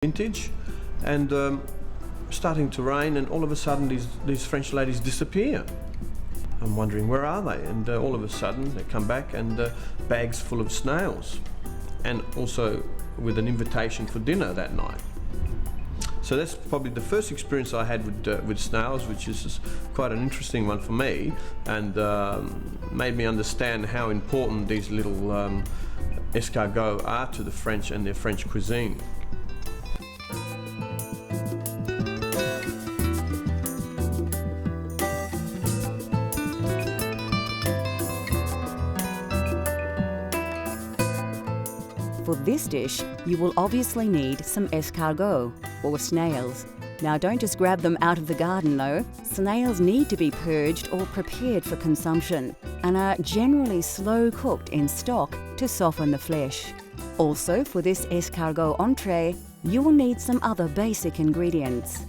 vintage, and starting to rain, and all of a sudden these French ladies disappear. I'm wondering, where are they? And all of a sudden they come back, and bags full of snails, and also with an invitation for dinner that night. So that's probably the first experience I had with snails, which is quite an interesting one for me, and made me understand how important these little escargots are to the French and their French cuisine. For this dish, you will obviously need some escargot, or snails. Now don't just grab them out of the garden though. Snails need to be purged or prepared for consumption, and are generally slow cooked in stock to soften the flesh. Also, for this escargot entree, you will need some other basic ingredients.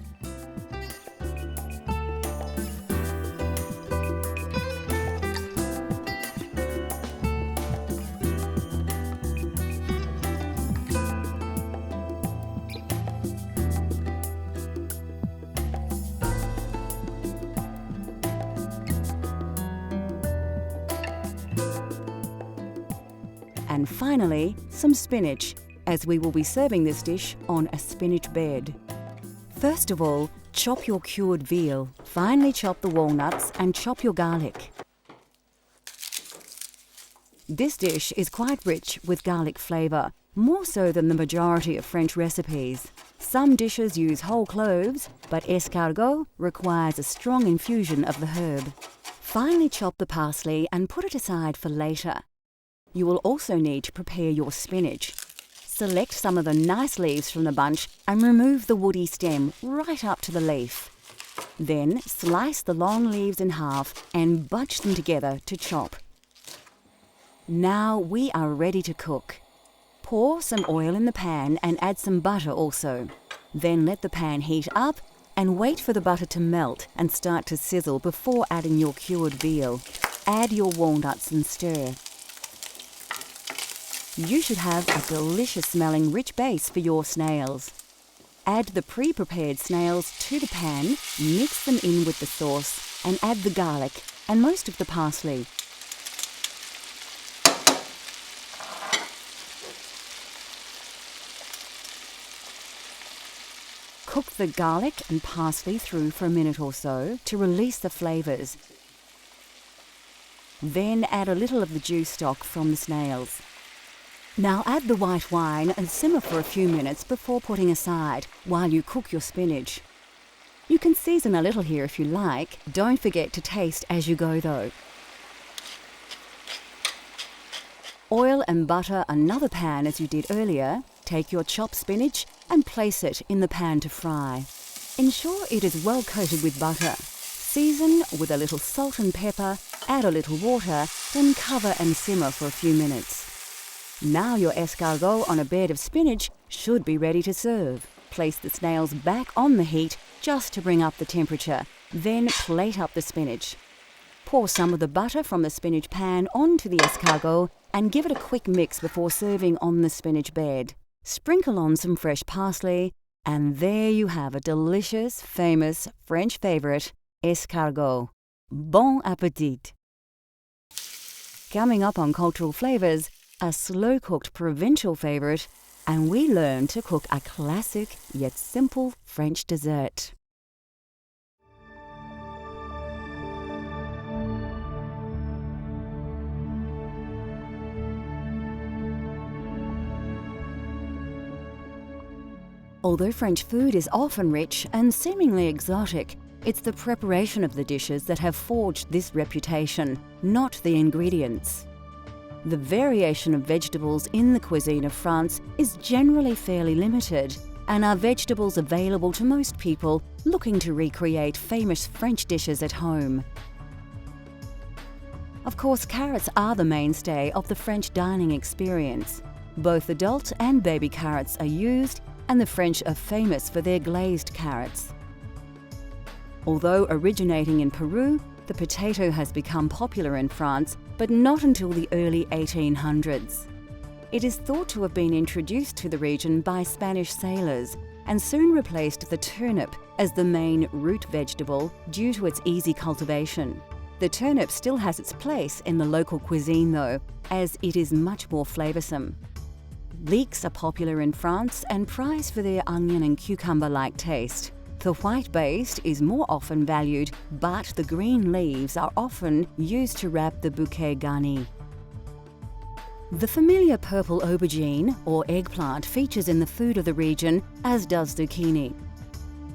And finally, some spinach, as we will be serving this dish on a spinach bed. First of all, chop your cured veal, finely chop the walnuts and chop your garlic. This dish is quite rich with garlic flavour, more so than the majority of French recipes. Some dishes use whole cloves, but escargot requires a strong infusion of the herb. Finely chop the parsley and put it aside for later. You will also need to prepare your spinach. Select some of the nice leaves from the bunch and remove the woody stem right up to the leaf. Then slice the long leaves in half and bunch them together to chop. Now we are ready to cook. Pour some oil in the pan and add some butter also. Then let the pan heat up and wait for the butter to melt and start to sizzle before adding your cured veal. Add your walnuts and stir. You should have a delicious smelling rich base for your snails. Add the pre-prepared snails to the pan, mix them in with the sauce, and add the garlic and most of the parsley. Cook the garlic and parsley through for a minute or so to release the flavours. Then add a little of the juice stock from the snails. Now add the white wine and simmer for a few minutes before putting aside while you cook your spinach. You can season a little here if you like. Don't forget to taste as you go though. Oil and butter another pan as you did earlier. Take your chopped spinach and place it in the pan to fry. Ensure it is well coated with butter. Season with a little salt and pepper, add a little water, then cover and simmer for a few minutes. Now your escargot on a bed of spinach should be ready to serve. Place the snails back on the heat just to bring up the temperature, then plate up the spinach. Pour some of the butter from the spinach pan onto the escargot and give it a quick mix before serving on the spinach bed. Sprinkle on some fresh parsley, and there you have a delicious, famous French favourite, escargot. Bon appétit! Coming up on Cultural Flavours, a slow-cooked provincial favourite, and we learn to cook a classic yet simple French dessert. Although French food is often rich and seemingly exotic, it's the preparation of the dishes that have forged this reputation, not the ingredients. The variation of vegetables in the cuisine of France is generally fairly limited, and are vegetables available to most people looking to recreate famous French dishes at home. Of course, carrots are the mainstay of the French dining experience. Both adult and baby carrots are used, and the French are famous for their glazed carrots. Although originating in Peru, the potato has become popular in France, but not until the early 1800s. It is thought to have been introduced to the region by Spanish sailors and soon replaced the turnip as the main root vegetable due to its easy cultivation. The turnip still has its place in the local cuisine though, as it is much more flavoursome. Leeks are popular in France and prized for their onion and cucumber-like taste. The white base is more often valued, but the green leaves are often used to wrap the bouquet garni. The familiar purple aubergine or eggplant features in the food of the region, as does zucchini.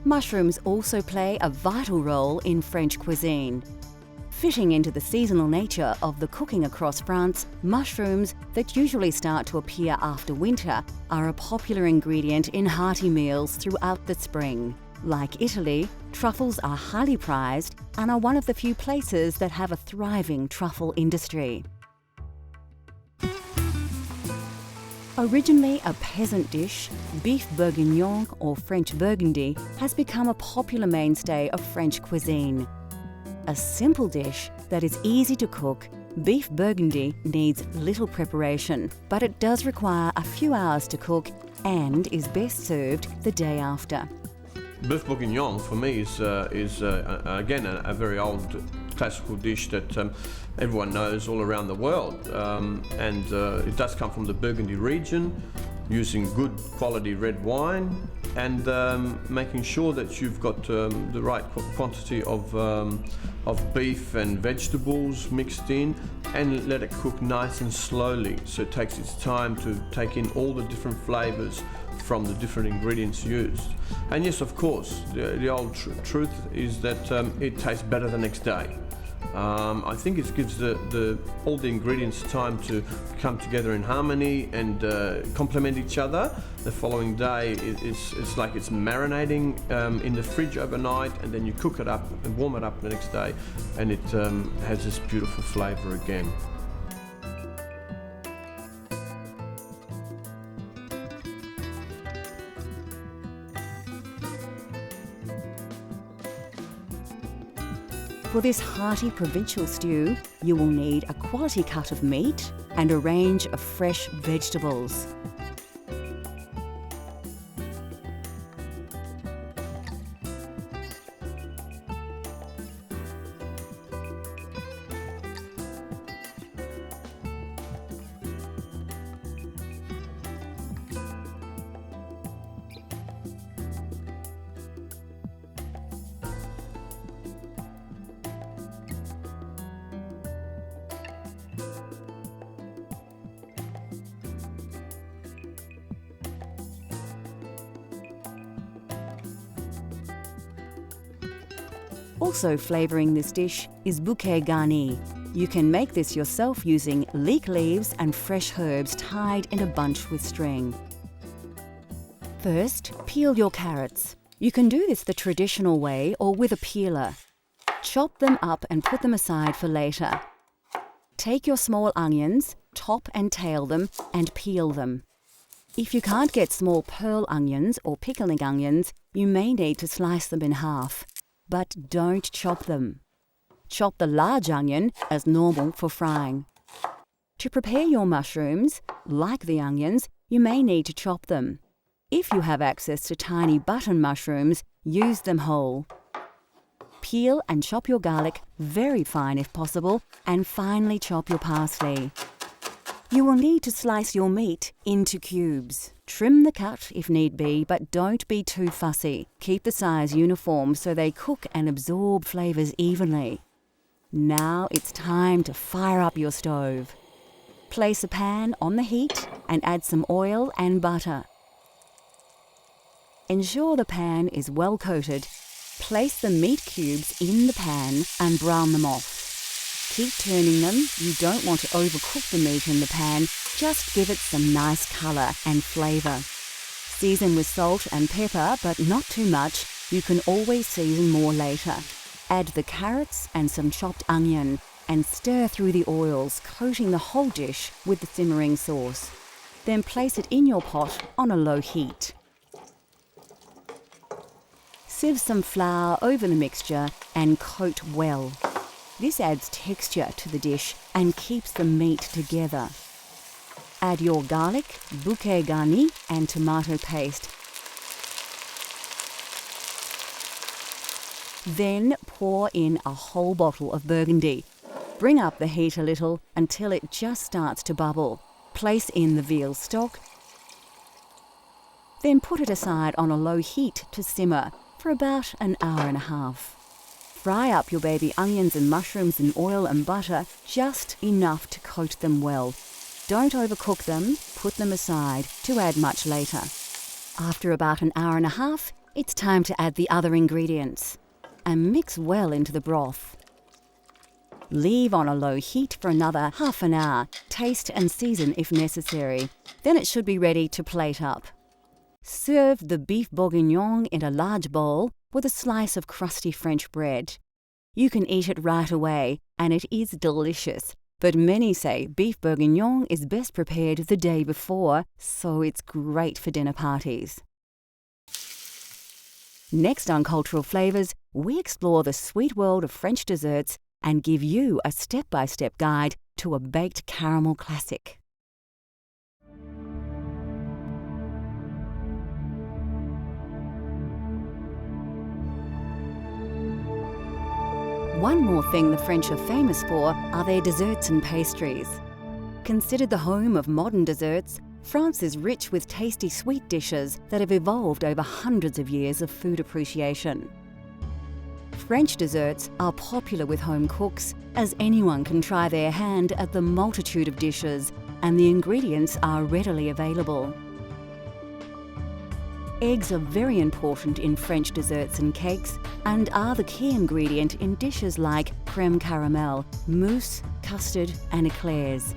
Mushrooms also play a vital role in French cuisine. Fitting into the seasonal nature of the cooking across France, mushrooms that usually start to appear after winter are a popular ingredient in hearty meals throughout the spring. Like Italy, truffles are highly prized and are one of the few places that have a thriving truffle industry. Originally a peasant dish, beef bourguignon or French burgundy has become a popular mainstay of French cuisine. A simple dish that is easy to cook, beef burgundy needs little preparation, but it does require a few hours to cook and is best served the day after. Beef bourguignon for me is again a very old classical dish that everyone knows all around the world, and it does come from the Burgundy region, using good quality red wine and making sure that you've got the right quantity of beef and vegetables mixed in, and let it cook nice and slowly, so it takes its time to take in all the different flavors from the different ingredients used. And yes, of course, the old truth is that it tastes better the next day. I think it gives all the ingredients time to come together in harmony and complement each other. The following day, it's like it's marinating in the fridge overnight, and then you cook it up and warm it up the next day, and it has this beautiful flavor again. For this hearty provincial stew, you will need a quality cut of meat and a range of fresh vegetables. Also flavouring this dish is bouquet garni. You can make this yourself using leek leaves and fresh herbs tied in a bunch with string. First, peel your carrots. You can do this the traditional way or with a peeler. Chop them up and put them aside for later. Take your small onions, top and tail them, and peel them. If you can't get small pearl onions or pickling onions, you may need to slice them in half. But don't chop them. Chop the large onion as normal for frying. To prepare your mushrooms, like the onions, you may need to chop them. If you have access to tiny button mushrooms, use them whole. Peel and chop your garlic very fine if possible, and finely chop your parsley. You will need to slice your meat into cubes. Trim the cut if need be, but don't be too fussy. Keep the size uniform so they cook and absorb flavours evenly. Now it's time to fire up your stove. Place a pan on the heat and add some oil and butter. Ensure the pan is well coated. Place the meat cubes in the pan and brown them off. Keep turning them. You don't want to overcook the meat in the pan, just give it some nice colour and flavour. Season with salt and pepper, but not too much. You can always season more later. Add the carrots and some chopped onion and stir through the oils, coating the whole dish with the simmering sauce. Then place it in your pot on a low heat. Sieve some flour over the mixture and coat well. This adds texture to the dish and keeps the meat together. add your garlic, bouquet garni and tomato paste. Then pour in a whole bottle of Burgundy. Bring up the heat a little until it just starts to bubble. Place in the veal stock. Then put it aside on a low heat to simmer for about an hour and a half. Fry up your baby onions and mushrooms in oil and butter, just enough to coat them well. Don't overcook them, put them aside to add much later. After about an hour and a half, it's time to add the other ingredients and mix well into the broth. Leave on a low heat for another half an hour, taste and season if necessary. Then it should be ready to plate up. Serve the beef bourguignon in a large bowl with a slice of crusty French bread. You can eat it right away, and it is delicious. But many say beef bourguignon is best prepared the day before, so it's great for dinner parties. Next on Cultural Flavours, we explore the sweet world of French desserts and give you a step-by-step guide to a baked caramel classic. One more thing the French are famous for are their desserts and pastries. Considered the home of modern desserts, France is rich with tasty sweet dishes that have evolved over hundreds of years of food appreciation. French desserts are popular with home cooks, as anyone can try their hand at the multitude of dishes, and the ingredients are readily available. Eggs are very important in French desserts and cakes and are the key ingredient in dishes like crème caramel, mousse, custard and eclairs.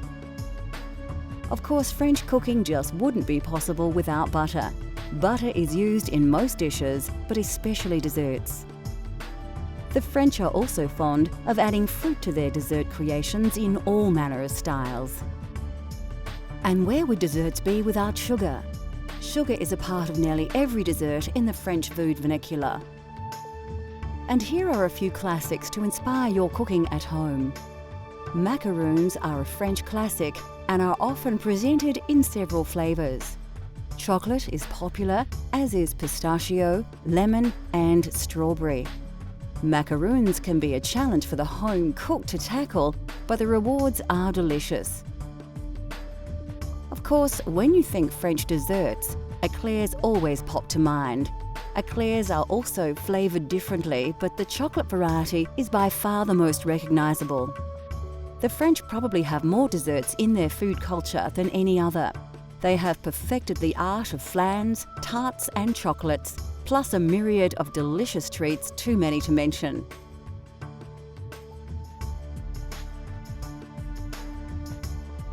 Of course, French cooking just wouldn't be possible without butter. Butter is used in most dishes, but especially desserts. The French are also fond of adding fruit to their dessert creations in all manner of styles. And where would desserts be without sugar? Sugar is a part of nearly every dessert in the French food vernacular. And here are a few classics to inspire your cooking at home. Macaroons are a French classic and are often presented in several flavours. Chocolate is popular, as is pistachio, lemon and strawberry. Macaroons can be a challenge for the home cook to tackle, but the rewards are delicious. Of course, when you think French desserts, eclairs always pop to mind. Eclairs are also flavoured differently, but the chocolate variety is by far the most recognisable. The French probably have more desserts in their food culture than any other. They have perfected the art of flans, tarts and chocolates, plus a myriad of delicious treats too many to mention.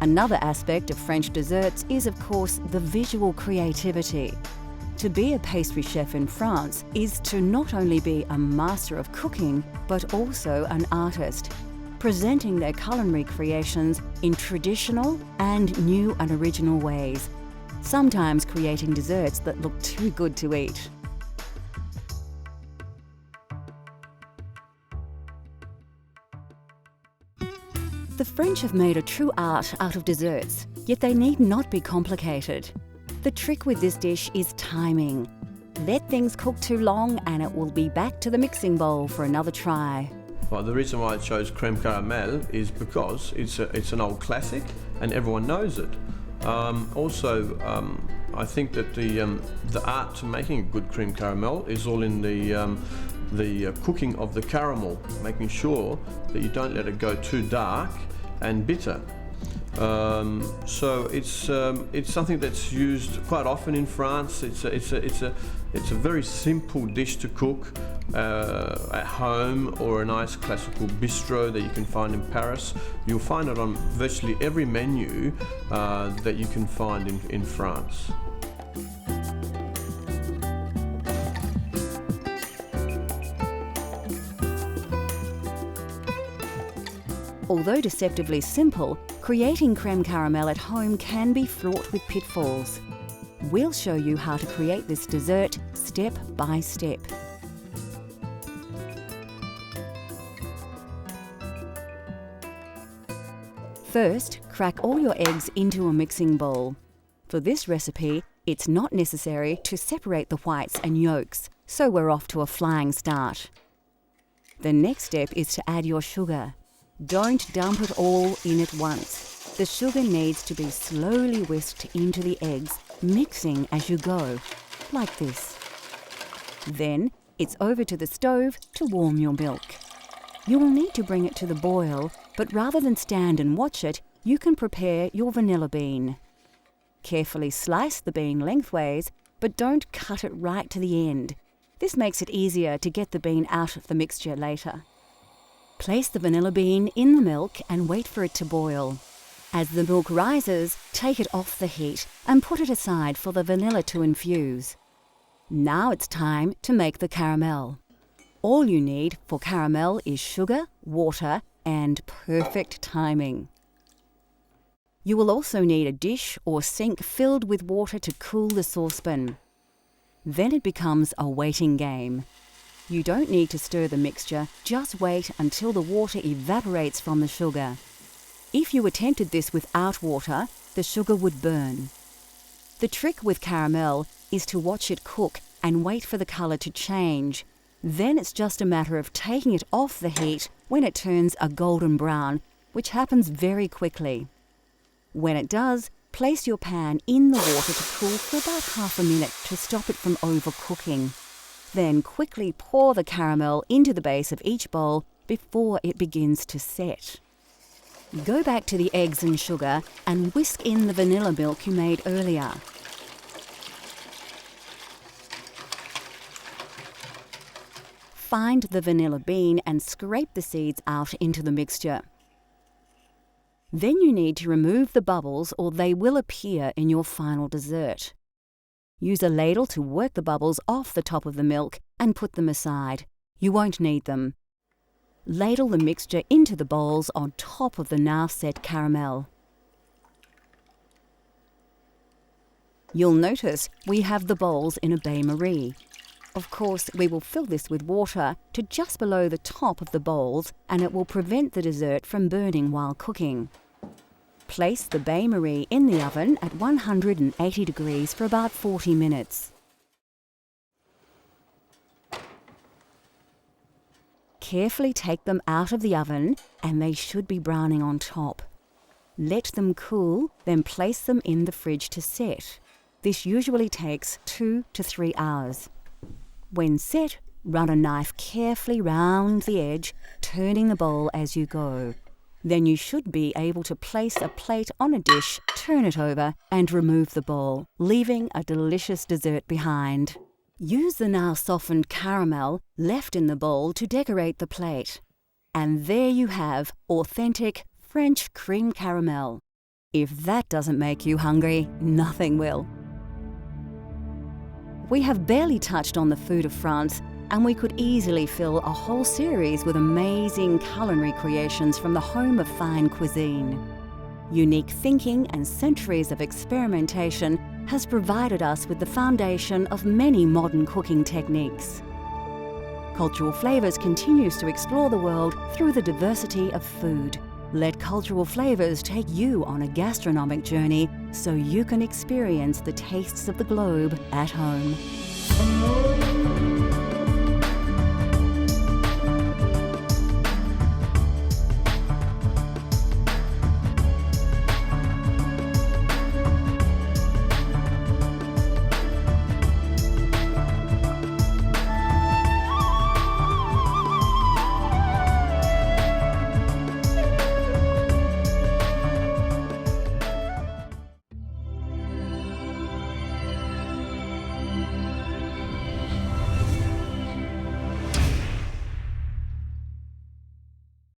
Another aspect of French desserts is, of course, the visual creativity. To be a pastry chef in France is to not only be a master of cooking, but also an artist, presenting their culinary creations in traditional and new and original ways, sometimes creating desserts that look too good to eat. The French have made a true art out of desserts, yet they need not be complicated. The trick with this dish is timing. Let things cook too long and it will be back to the mixing bowl for another try. Well, the reason why I chose crème caramel is because it's an old classic and everyone knows it. I think that the art to making a good crème caramel is all in the cooking of the caramel, making sure that you don't let it go too dark and bitter. So it's something that's used quite often in France. It's a very simple dish to cook at home or a nice classical bistro that you can find in Paris. You'll find it on virtually every menu that you can find in France. Although deceptively simple, creating crème caramel at home can be fraught with pitfalls. We'll show you how to create this dessert step by step. First, crack all your eggs into a mixing bowl. For this recipe, it's not necessary to separate the whites and yolks, so we're off to a flying start. The next step is to add your sugar. Don't dump it all in at once. The sugar needs to be slowly whisked into the eggs, mixing as you go, like this. Then it's over to the stove to warm your milk. You will need to bring it to the boil, but rather than stand and watch it, you can prepare your vanilla bean. Carefully slice the bean lengthways, but don't cut it right to the end. This makes it easier to get the bean out of the mixture later. Place the vanilla bean in the milk and wait for it to boil. As the milk rises, take it off the heat and put it aside for the vanilla to infuse. Now it's time to make the caramel. All you need for caramel is sugar, water, and perfect timing. You will also need a dish or sink filled with water to cool the saucepan. Then it becomes a waiting game. You don't need to stir the mixture, just wait until the water evaporates from the sugar. If you attempted this without water, the sugar would burn. The trick with caramel is to watch it cook and wait for the colour to change. Then it's just a matter of taking it off the heat when it turns a golden brown, which happens very quickly. When it does, place your pan in the water to cool for about half a minute to stop it from overcooking. Then quickly pour the caramel into the base of each bowl before it begins to set. Go back to the eggs and sugar and whisk in the vanilla milk you made earlier. Find the vanilla bean and scrape the seeds out into the mixture. Then you need to remove the bubbles or they will appear in your final dessert. Use a ladle to work the bubbles off the top of the milk and put them aside. You won't need them. Ladle the mixture into the bowls on top of the now set caramel. You'll notice we have the bowls in a bain-marie. Of course, we will fill this with water to just below the top of the bowls and it will prevent the dessert from burning while cooking. Place the bain-marie in the oven at 180 degrees for about 40 minutes. Carefully take them out of the oven and they should be browning on top. Let them cool, then place them in the fridge to set. This usually takes 2 to 3 hours. When set, run a knife carefully round the edge, turning the bowl as you go. Then you should be able to place a plate on a dish, turn it over, and remove the bowl, leaving a delicious dessert behind. Use the now softened caramel left in the bowl to decorate the plate. And there you have authentic French cream caramel. If that doesn't make you hungry, nothing will. We have barely touched on the food of France, and we could easily fill a whole series with amazing culinary creations from the home of fine cuisine. Unique thinking and centuries of experimentation has provided us with the foundation of many modern cooking techniques. Cultural Flavours continues to explore the world through the diversity of food. Let Cultural Flavours take you on a gastronomic journey so you can experience the tastes of the globe at home.